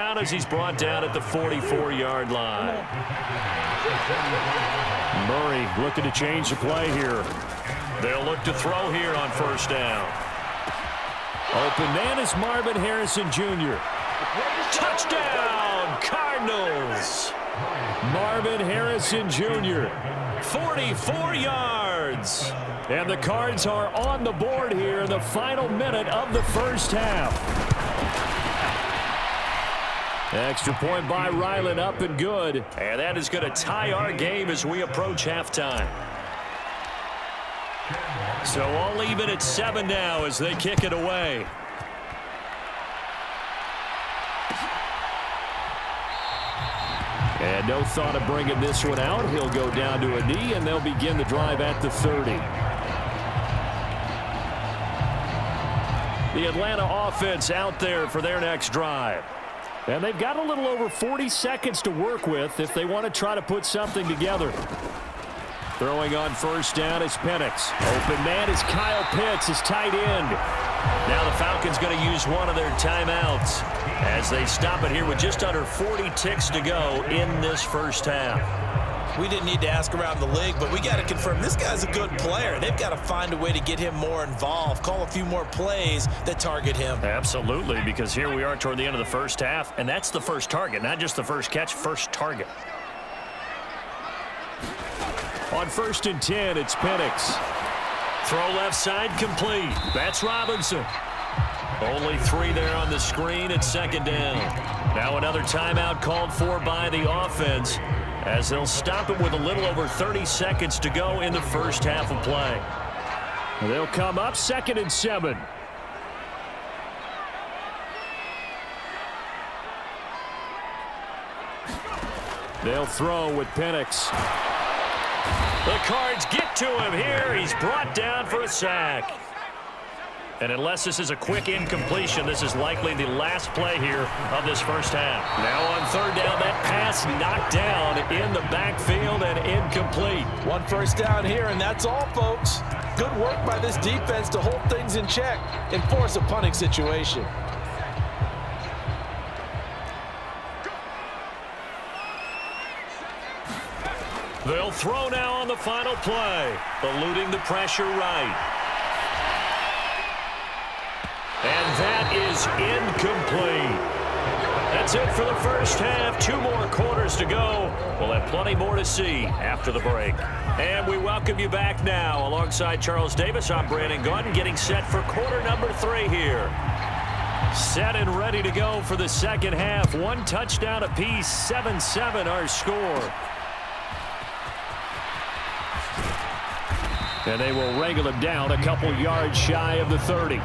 down as he's brought down at the 44-yard line. Murray looking to change the play here. They'll look to throw here on first down. Open man is Marvin Harrison Jr. Touchdown, Cardinals! Marvin Harrison Jr., 44 yards. And the Cards are on the board here in the final minute of the first half. Extra point by Ryland, up and good. And that is going to tie our game as we approach halftime. So all even at 7 now as they kick it away. And no thought of bringing this one out. He'll go down to a knee, and they'll begin the drive at the 30. The Atlanta offense out there for their next drive. And they've got a little over 40 seconds to work with if they want to try to put something together. Throwing on first down is Penix. Open man is Kyle Pitts, his tight end. Now the Falcons going to use one of their timeouts as they stop it here with just under 40 ticks to go in this first half. We didn't need to ask around the league, but we got to confirm this guy's a good player. They've got to find a way to get him more involved, call a few more plays that target him. Absolutely, because here we are toward the end of the first half, and that's the first target, not just the first catch, first target. On first and 10, it's Penix. Throw left side complete. That's Robinson. Only 3 there on the screen at second down. Now another timeout called for by the offense as they'll stop it with a little over 30 seconds to go in the first half of play. They'll come up second and 7. They'll throw with Penix. The Cards get to him here. He's brought down for a sack. And unless this is a quick incompletion, this is likely the last play here of this first half. Now on third down, that pass knocked down in the backfield and incomplete. One first down here, and that's all, folks. Good work by this defense to hold things in check and force a punting situation. They'll throw now on the final play, eluding the pressure right. And that is incomplete. That's it for the first half. 2 more quarters to go. We'll have plenty more to see after the break. And we welcome you back now. Alongside Charles Davis, I'm Brandon Gordon, getting set for quarter number 3 here. Set and ready to go for the second half. 1 touchdown apiece, 7-7 our score. And they will wrangle him down a couple yards shy of the 30.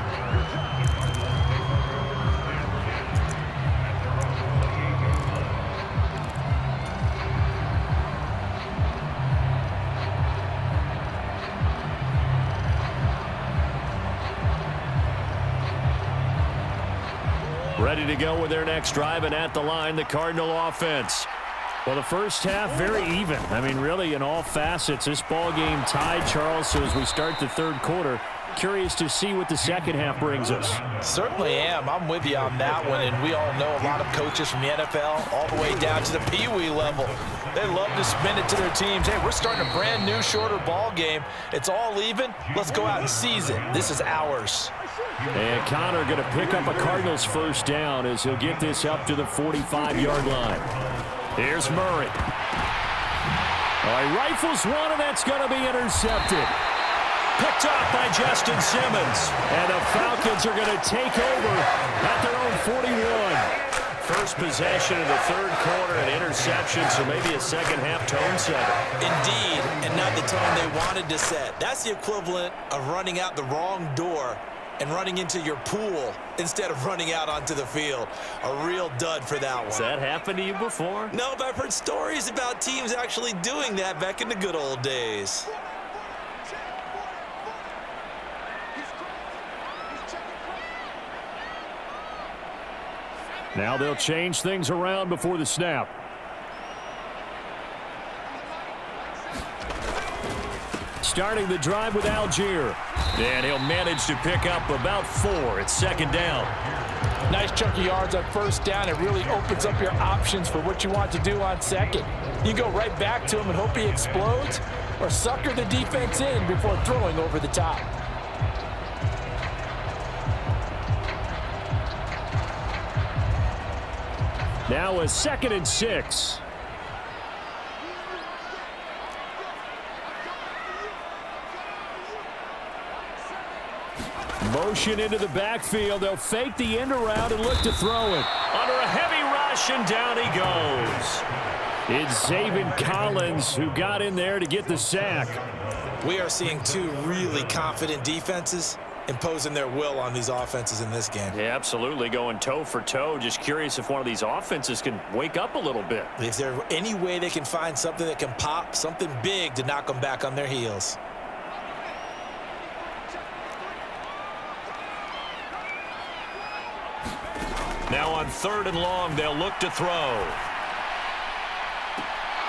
Ready to go with their next drive, and at the line, the Cardinal offense. Well, the first half, very even. I mean, really, in all facets, this ball game tied, Charles. So as we start the third quarter, curious to see what the second half brings us. Certainly am. I'm with you on that one, and we all know a lot of coaches from the NFL all the way down to the Pee-wee level. They love to spin it to their teams. Hey, we're starting a brand new, shorter ball game. It's all even. Let's go out and seize it. This is ours. And Connor going to pick up a Cardinals first down as he'll get this up to the 45-yard line. Here's Murray. He rifles one, and that's going to be intercepted. Picked off by Justin Simmons. And the Falcons are going to take over at their own 41. First possession of the third quarter, an interception, so maybe a second-half tone setter. Indeed, and not the tone they wanted to set. That's the equivalent of running out the wrong door and running into your pool instead of running out onto the field. A real dud for that one. Has that happened to you before? No, but I've heard stories about teams actually doing that back in the good old days. Now they'll change things around before the snap. Starting the drive with Algier. And he'll manage to pick up about 4 at second down. Nice chunk of yards on first down. It really opens up your options for what you want to do on second. You go right back to him and hope he explodes, or sucker the defense in before throwing over the top. Now a 2nd and 6. Motion into the backfield. They'll fake the end around and look to throw it. Under a heavy rush, and down he goes. It's Zaven Collins who got in there to get the sack. We are seeing two really confident defenses imposing their will on these offenses in this game. Yeah, absolutely, going toe for toe. Just curious if one of these offenses can wake up a little bit. Is there any way they can find something that can pop, something big to knock them back on their heels? Now on 3rd and long, they'll look to throw.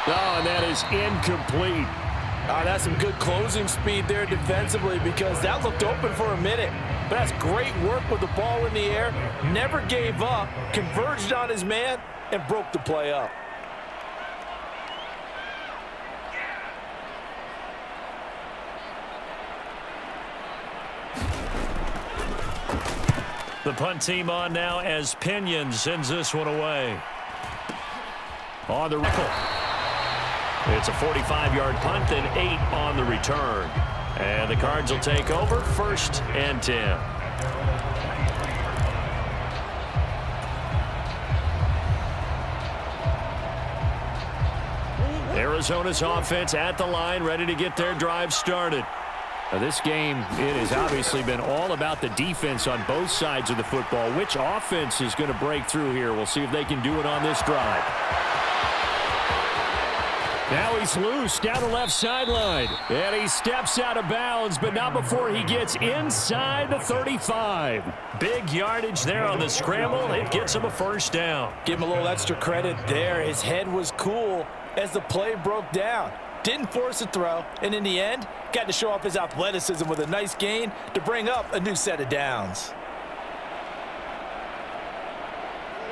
Oh, and that is incomplete. That's some good closing speed there defensively, because that looked open for a minute. But that's great work with the ball in the air. Never gave up, converged on his man, and broke the play up. The punt team on now as Pinion sends this one away. On the recall. It's a 45-yard punt, then 8 on the return. And the Cards will take over, 1st and 10. Arizona's offense at the line, ready to get their drive started. Now this game, it has obviously been all about the defense on both sides of the football. Which offense is going to break through here? We'll see if they can do it on this drive. Now he's loose down the left sideline. And he steps out of bounds, but not before he gets inside the 35. Big yardage there on the scramble. It gets him a 1st down. Give him a little extra credit there. His head was cool as the play broke down. Didn't force a throw, and in the end, got to show off his athleticism with a nice gain to bring up a new set of downs.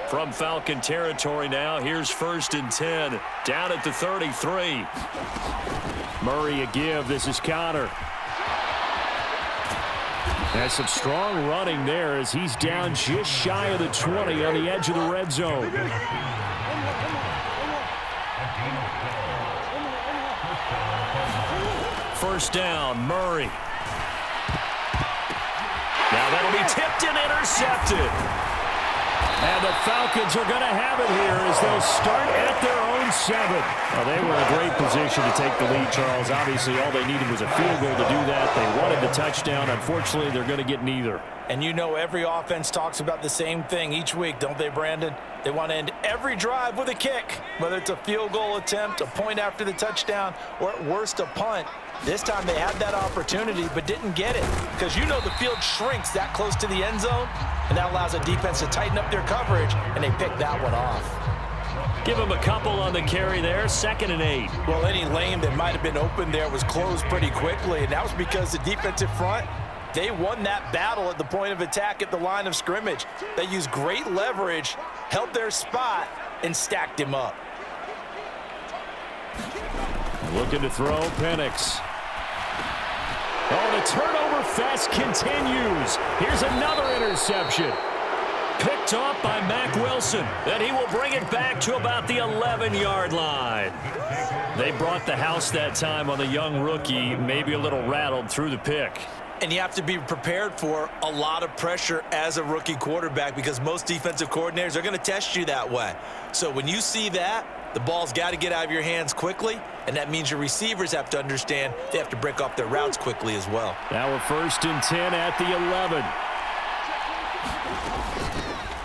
From Falcon territory now, here's 1st and 10. Down at the 33. Murray a give. This is Connor. That's some strong running there as he's down just shy of the 20 on the edge of the red zone. First down, Murray. Now that'll be tipped and intercepted. And the Falcons are going to have it here as they'll start at their own 7. Well, they were in a great position to take the lead, Charles. Obviously, all they needed was a field goal to do that. They wanted the touchdown. Unfortunately, they're going to get neither. And you know every offense talks about the same thing each week, don't they, Brandon? They want to end every drive with a kick, whether it's a field goal attempt, a point after the touchdown, or at worst a punt. This time they had that opportunity but didn't get it, because you know the field shrinks that close to the end zone, and that allows a defense to tighten up their coverage, and they pick that one off. Give them a couple on the carry there, 2nd and 8. Well, any lane that might have been open there was closed pretty quickly, and that was because the defensive front, they won that battle at the point of attack at the line of scrimmage. They used great leverage, held their spot, and stacked him up. Looking to throw, Penix. Oh, the turnover fest continues. Here's another interception. Picked off by Mack Wilson. And he will bring it back to about the 11-yard line. They brought the house that time on the young rookie, maybe a little rattled through the pick. And you have to be prepared for a lot of pressure as a rookie quarterback, because most defensive coordinators are going to test you that way. So when you see that, the ball's got to get out of your hands quickly, and that means your receivers have to understand they have to break off their routes quickly as well. Now we're 1st and 10 at the 11.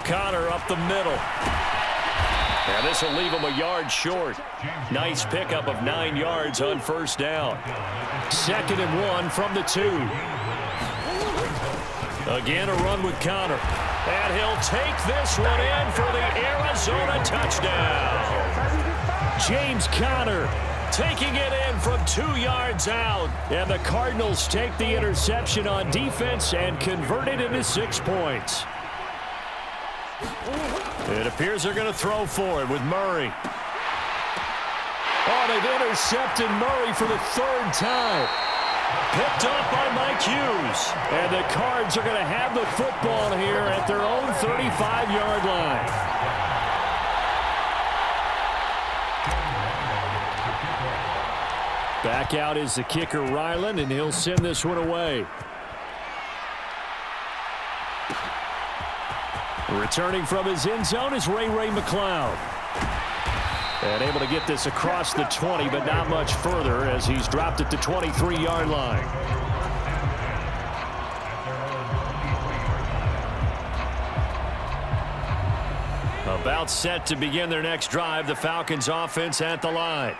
Connor up the middle. And this will leave him a yard short. Nice pickup of 9 yards on 1st down. 2nd and 1 from the 2. Again, a run with Connor. And he'll take this one in for the Arizona touchdown. James Conner taking it in from 2 yards out. And the Cardinals take the interception on defense and convert it into 6 points. It appears they're going to throw for it with Murray. Oh, they've intercepted Murray for the third time. Picked up by Mike Hughes. And the Cards are going to have the football here at their own 35-yard line. Back out is the kicker, Ryland, and he'll send this one away. Returning from his end zone is Ray McLeod. And able to get this across the 20, but not much further as he's dropped at the 23-yard line. About set to begin their next drive, the Falcons offense at the line.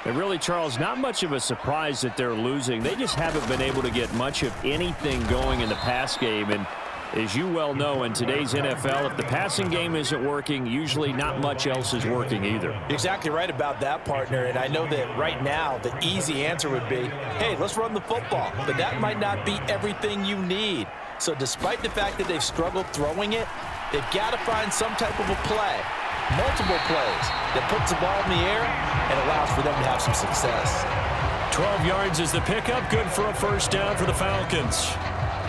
And really, Charles, not much of a surprise that they're losing. They just haven't been able to get much of anything going in the pass game. And as you well know, in today's NFL, if the passing game isn't working, usually not much else is working either. Exactly right about that, partner. And I know that right now the easy answer would be, hey, let's run the football. But that might not be everything you need. So despite the fact that they've struggled throwing it, they've got to find some type of a play, multiple plays, that puts the ball in the air and allows for them to have some success. 12 yards is the pickup, good for a first down for the Falcons.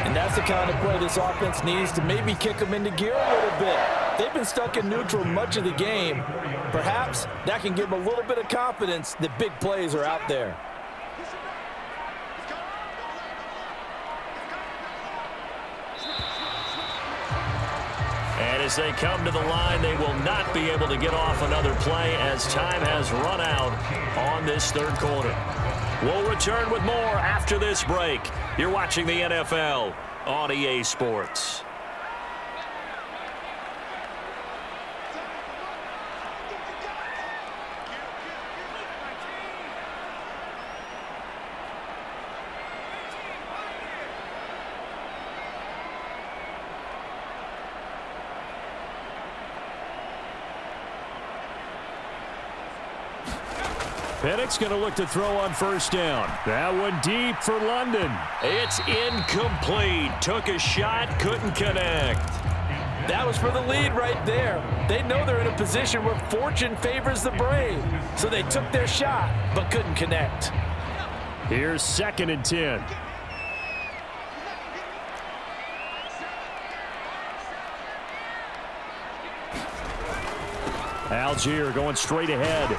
And that's the kind of play this offense needs to maybe kick them into gear a little bit. They've been stuck in neutral much of the game. Perhaps that can give them a little bit of confidence that big plays are out there. And as they come to the line, they will not be able to get off another play as time has run out on this third quarter. We'll return with more after this break. You're watching the NFL on EA Sports. Penix going to look to throw on first down. That one deep for London. It's incomplete. Took a shot, couldn't connect. That was for the lead right there. They know they're in a position where fortune favors the brave. So they took their shot, but couldn't connect. Here's 2nd and 10. Algier going straight ahead.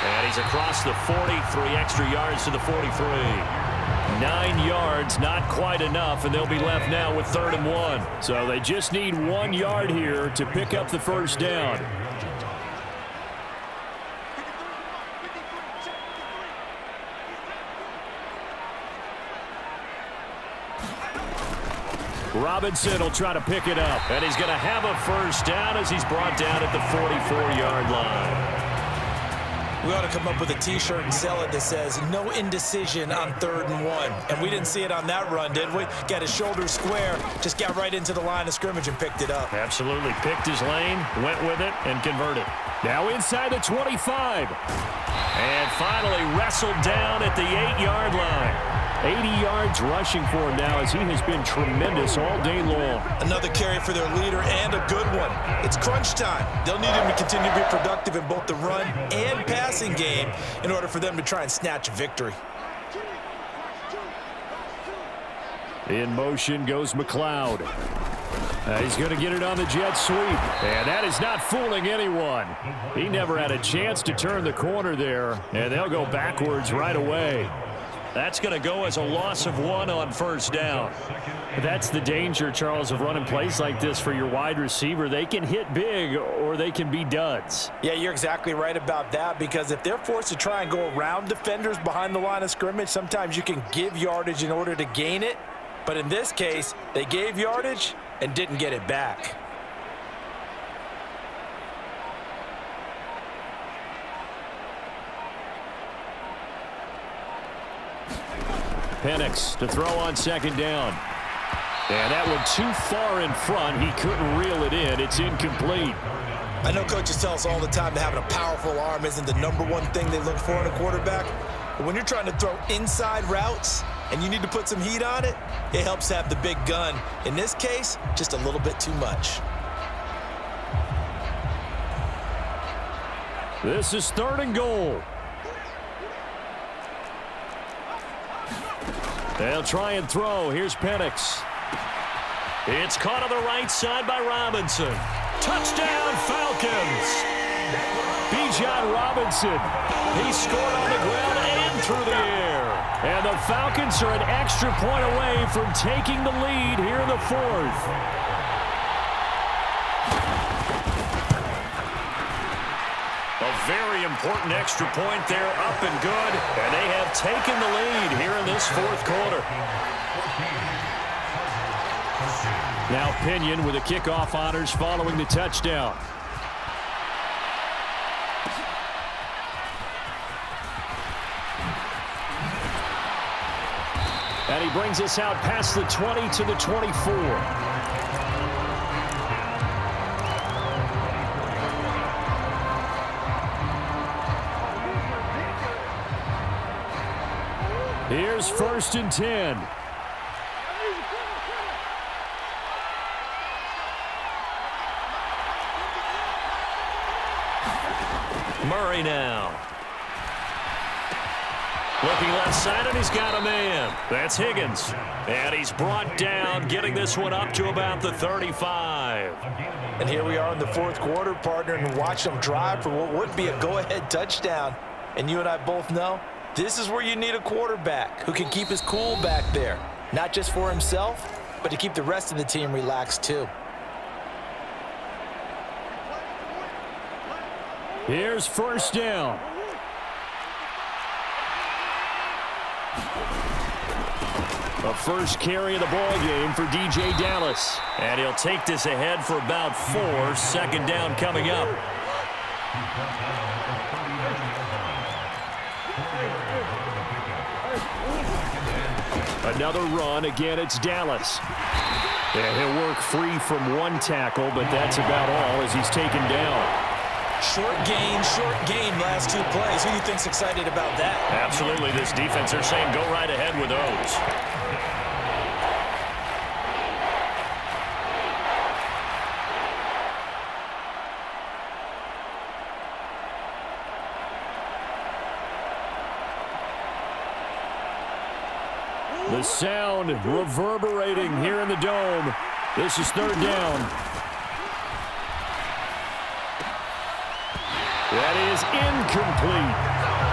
And he's across the 40, 3 extra yards to the 43. 9 yards, not quite enough, and they'll be left now with 3rd and 1. So they just need 1 yard here to pick up the first down. Robinson will try to pick it up, and he's going to have a first down as he's brought down at the 44-yard line. We ought to come up with a T-shirt and sell it that says, no indecision on 3rd and 1. And we didn't see it on that run, did we? Got his shoulders square, just got right into the line of scrimmage and picked it up. Absolutely. Picked his lane, went with it, and converted. Now inside the 25. And finally wrestled down at the 8-yard line. 80 yards rushing for him now as he has been tremendous all day long. Another carry for their leader and a good one. It's crunch time. They'll need him to continue to be productive in both the run and passing game in order for them to try and snatch a victory. In motion goes McLeod. He's going to get it on the jet sweep. And that is not fooling anyone. He never had a chance to turn the corner there. And they'll go backwards right away. That's going to go as a loss of 1 on first down. That's the danger, Charles, of running plays like this for your wide receiver. They can hit big or they can be duds. Yeah, you're exactly right about that, because if they're forced to try and go around defenders behind the line of scrimmage, sometimes you can give yardage in order to gain it. But in this case, they gave yardage and didn't get it back. Penix to throw on 2nd down. And that one too far in front. He couldn't reel it in. It's incomplete. I know coaches tell us all the time that having a powerful arm isn't the #1 thing they look for in a quarterback. But when you're trying to throw inside routes and you need to put some heat on it, it helps have the big gun. In this case, just a little bit too much. This is 3rd and goal. They'll try and throw. Here's Penix. It's caught on the right side by Robinson. Touchdown, Falcons. Bijan Robinson. He scored on the ground and through the air. And the Falcons are an extra point away from taking the lead here in the 4th. A very important extra point there, up and good. And they have taken the lead here in this 4th quarter. Now Pinion with the kickoff honors following the touchdown. And he brings us out past the 20 to the 24. Here's 1st and 10. Murray now. Looking left side, and he's got a man. That's Higgins. And he's brought down, getting this one up to about the 35. And here we are in the 4th quarter, partner, and watch them drive for what would be a go-ahead touchdown. And you and I both know this is where you need a quarterback who can keep his cool back there. Not just for himself, but to keep the rest of the team relaxed too. Here's 1st down. The first carry of the ball game for DJ Dallas. And he'll take this ahead for about 4. 2nd down coming up. Another run. Again, it's Dallas. And he'll work free from 1 tackle, but that's about all as he's taken down. Short gain last 2 plays. Who do you think's excited about that? Absolutely. This defense, they're saying go right ahead with those. The sound reverberating here in the dome. This is 3rd down. That is incomplete.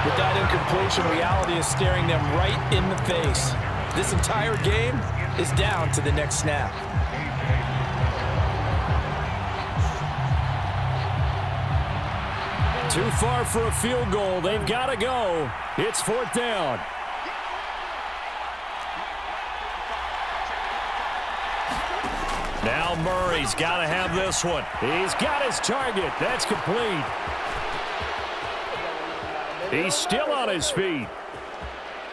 With that incompletion, reality is staring them right in the face. This entire game is down to the next snap. Too far for a field goal. They've got to go. It's 4th down. Now Murray's got to have this one. He's got his target. That's complete. He's still on his feet.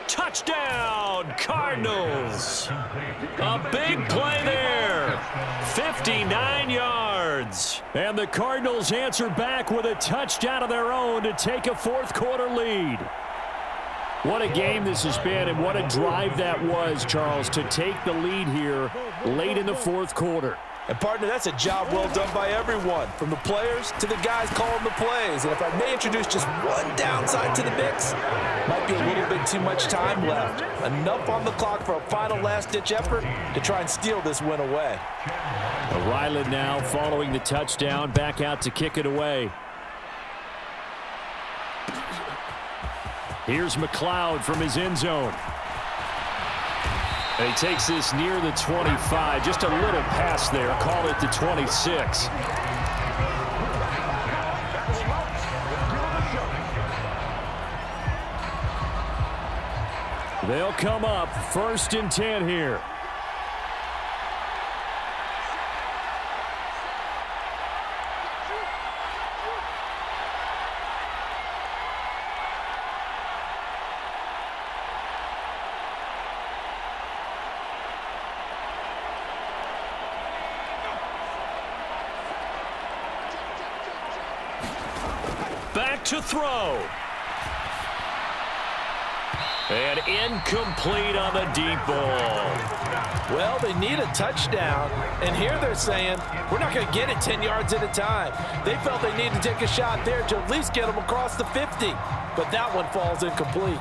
Touchdown, Cardinals. A big play there. 59 yards. And the Cardinals answer back with a touchdown of their own to take a 4th quarter lead. What a game this has been, and what a drive that was, Charles, to take the lead here late in the 4th quarter. And, partner, that's a job well done by everyone, from the players to the guys calling the plays. And if I may introduce just one downside to the mix, might be a little bit too much time left. Enough on the clock for a final last-ditch effort to try and steal this win away. Ryland now following the touchdown, back out to kick it away. Here's McLeod from his end zone. And he takes this near the 25. Just a little pass there. Call it the 26. They'll come up 1st and 10 here. Back to throw. And incomplete on the deep ball. Well, they need a touchdown, and here they're saying, we're not going to get it 10 yards at a time. They felt they needed to take a shot there to at least get them across the 50, but that one falls incomplete.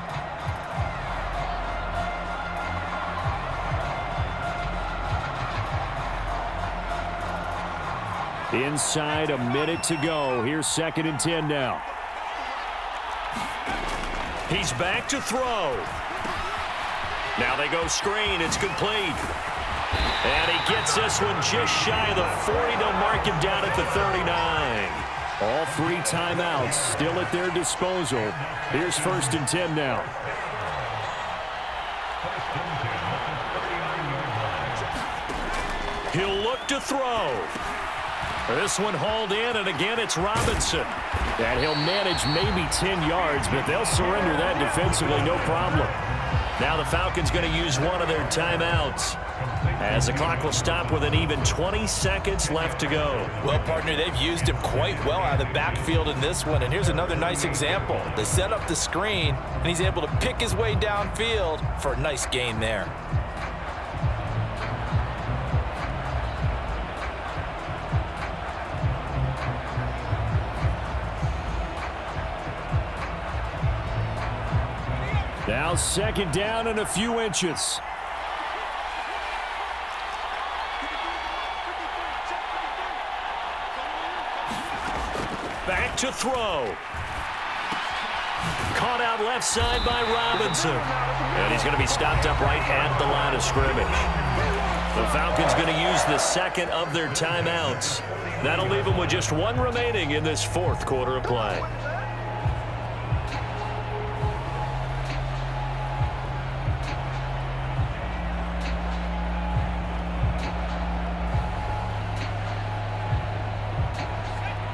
Inside a minute to go. Here's 2nd and 10 now. He's back to throw. Now they go screen. It's complete. And he gets this one just shy of the 40. They'll mark him down at the 39. All 3 timeouts still at their disposal. Here's 1st and 10 now. He'll look to throw. This one hauled in, and again it's Robinson. And he'll manage maybe 10 yards, but they'll surrender that defensively, no problem. Now the Falcons going to use one of their timeouts, as the clock will stop with an even 20 seconds left to go. Well, partner, they've used him quite well out of the backfield in this one, and here's another nice example. They set up the screen, and he's able to pick his way downfield for a nice gain there. Now 2nd down and a few inches. Back to throw. Caught out left side by Robinson. And he's going to be stopped up right at the line of scrimmage. The Falcons going to use the 2nd of their timeouts. That'll leave them with just 1 remaining in this 4th quarter of play.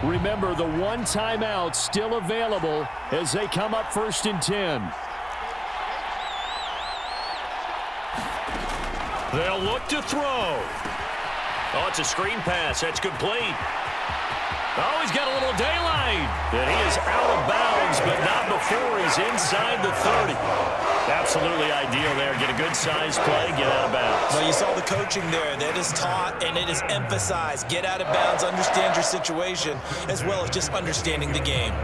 Remember, the 1 timeout still available as they come up 1st and 10. They'll look to throw. Oh, it's a screen pass. That's complete. Oh, he's got a little daylight. And he is out of bounds, but not before he's inside the 30. Absolutely ideal there. Get a good size play, get out of bounds. Well, you saw the coaching there. That is taught and it is emphasized. Get out of bounds, understand your situation, as well as just understanding the game.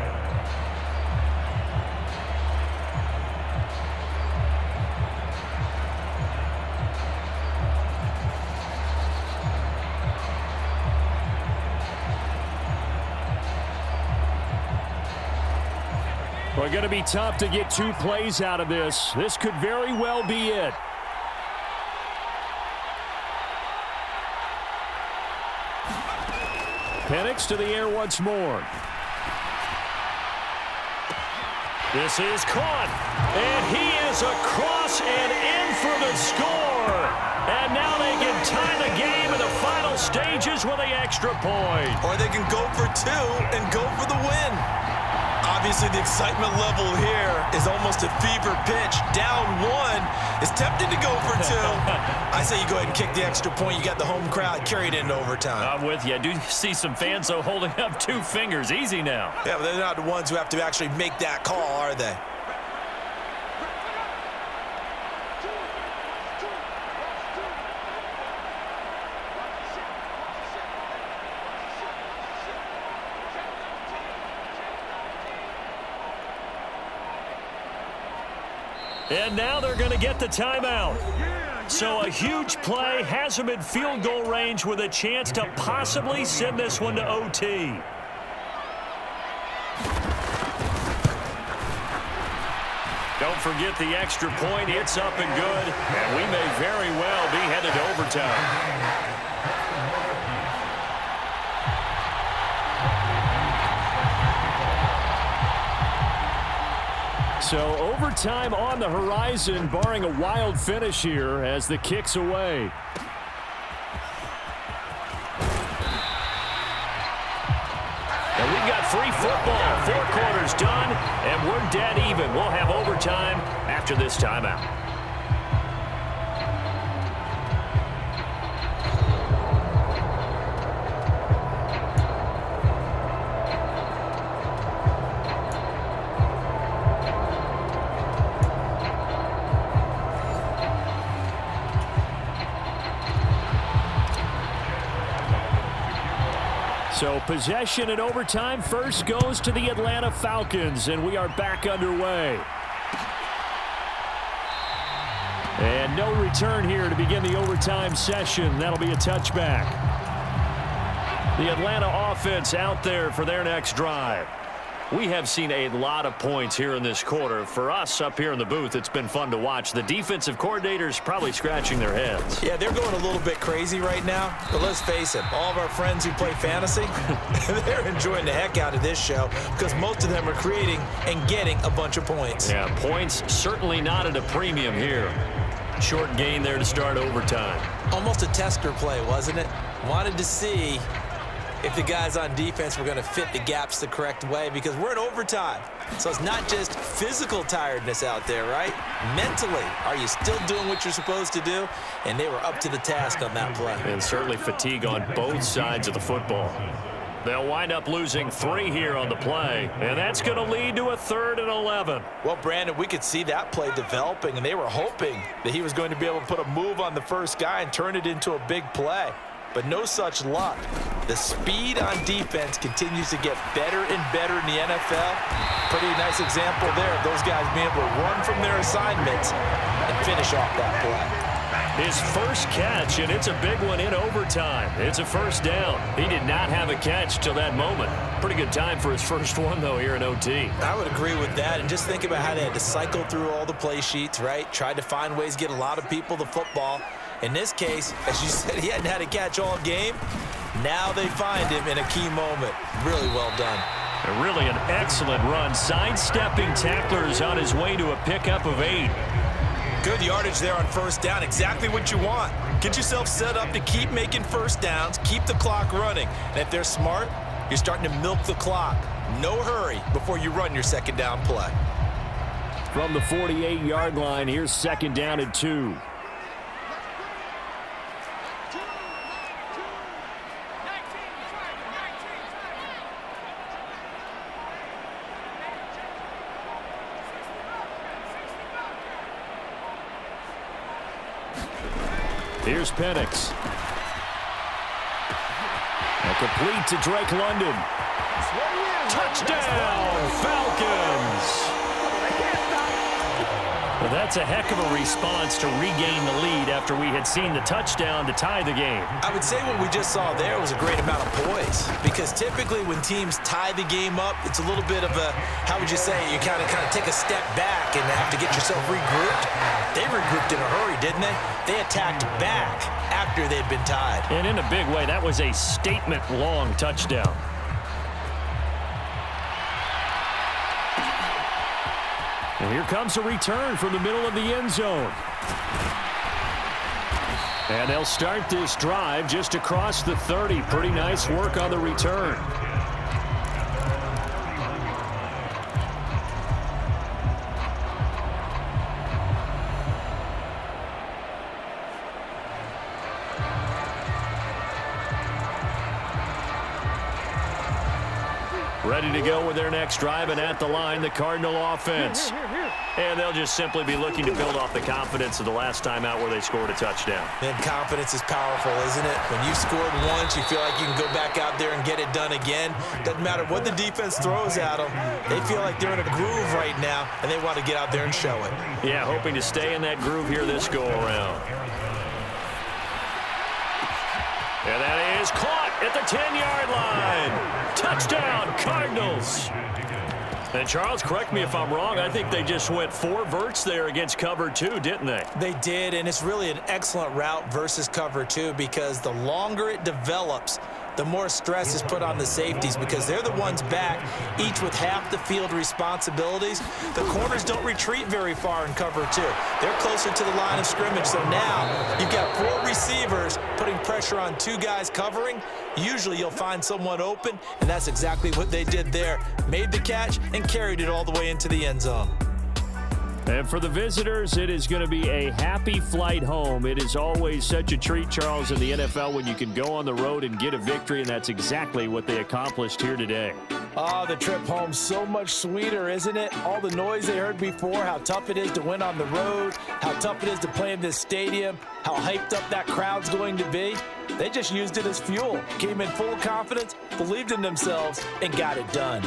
We're going to be tough to get 2 plays out of this. This could very well be it. Penix to the air once more. This is caught. And he is across and in for the score. And now they can tie the game in the final stages with the extra point. Or they can go for 2 and go for the win. Obviously, the excitement level here is almost a fever pitch. Down 1 is tempted to go for 2. I say you go ahead and kick the extra point. You got the home crowd. Carry it into overtime. I'm with you. I do see some fans, though, holding up 2 fingers. Easy now. Yeah, but they're not the ones who have to actually make that call, are they? And now they're going to get the timeout. So a huge play has them in field goal range with a chance to possibly send this one to OT. Don't forget the extra point. It's up and good. And we may very well be headed to overtime. So overtime on the horizon, barring a wild finish here as the kick's away. And we've got free football. 4 quarters done, and we're dead even. We'll have overtime after this timeout. So possession in overtime first goes to the Atlanta Falcons, and we are back underway. And no return here to begin the overtime session. That'll be a touchback. The Atlanta offense out there for their next drive. We have seen a lot of points here in this quarter. For us up here in the booth, it's been fun to watch. The defensive coordinators probably scratching their heads. Yeah, they're going a little bit crazy right now. But let's face it, all of our friends who play fantasy, they're enjoying the heck out of this show because most of them are creating and getting a bunch of points. Yeah, points certainly not at a premium here. Short gain there to start overtime. Almost a tester play, wasn't it? Wanted to see if the guys on defense were going to fit the gaps the correct way because we're in overtime. So it's not just physical tiredness out there, right? Mentally, are you still doing what you're supposed to do? And they were up to the task on that play. And certainly fatigue on both sides of the football. They'll wind up losing 3 here on the play, and that's going to lead to a 3rd and 11. Well, Brandon, we could see that play developing, and they were hoping that he was going to be able to put a move on the first guy and turn it into a big play. But no such luck. The speed on defense continues to get better and better in the NFL. Pretty nice example there of those guys being able to run from their assignments and finish off that play. His first catch, and it's a big one in overtime. It's a first down. He did not have a catch till that moment. Pretty good time for his first one, though, here in OT. I would agree with that. And just think about how they had to cycle through all the play sheets, right? Tried to find ways to get a lot of people the football. In this case, as you said, he hadn't had a catch all game. Now they find him in a key moment. Really well done. And really an excellent run. Sidestepping tacklers on his way to a pickup of 8. Good yardage there on first down. Exactly what you want. Get yourself set up to keep making first downs, keep the clock running. And if they're smart, you're starting to milk the clock. No hurry before you run your second down play. From the 48-yard line, here's 2nd down and 2. Here's Penix. And complete to Drake London. Touchdown, Falcons! Well, that's a heck of a response to regain the lead after we had seen the touchdown to tie the game. I would say what we just saw there was a great amount of poise because typically when teams tie the game up, it's a little bit of a, how would you say, you kind of take a step back and have to get yourself regrouped. They regrouped in a hurry, didn't they? They attacked back after they'd been tied. And in a big way, that was a statement-long touchdown. And here comes a return from the middle of the end zone. And they'll start this drive just across the 30. Pretty nice work on the return. Ready to go with their next drive, and at the line, the Cardinal offense. And they'll just simply be looking to build off the confidence of the last time out where they scored a touchdown. And confidence is powerful, isn't it? When you've scored once, you feel like you can go back out there and get it done again. Doesn't matter what the defense throws at them. They feel like they're in a groove right now, and they want to get out there and show it. Yeah, hoping to stay in that groove here this go-around. And that is caught at the 10-yard line. Touchdown, Cardinals. And Charles, correct me if I'm wrong, I think they just went 4 verts there against cover 2, didn't they? They did, and it's really an excellent route versus cover 2 because the longer it develops, the more stress is put on the safeties because they're the ones back, each with half the field responsibilities. The corners don't retreat very far in cover 2. They're closer to the line of scrimmage, so now you've got 4 receivers putting pressure on 2 guys covering. Usually you'll find someone open, and that's exactly what they did there. Made the catch and carried it all the way into the end zone. And for the visitors, it is going to be a happy flight home. It is always such a treat, Charles, in the NFL when you can go on the road and get a victory, and that's exactly what they accomplished here today. Oh, the trip home so much sweeter, isn't it? All the noise they heard before, how tough it is to win on the road, how tough it is to play in this stadium, how hyped up that crowd's going to be. They just used it as fuel, came in full confidence, believed in themselves, and got it done.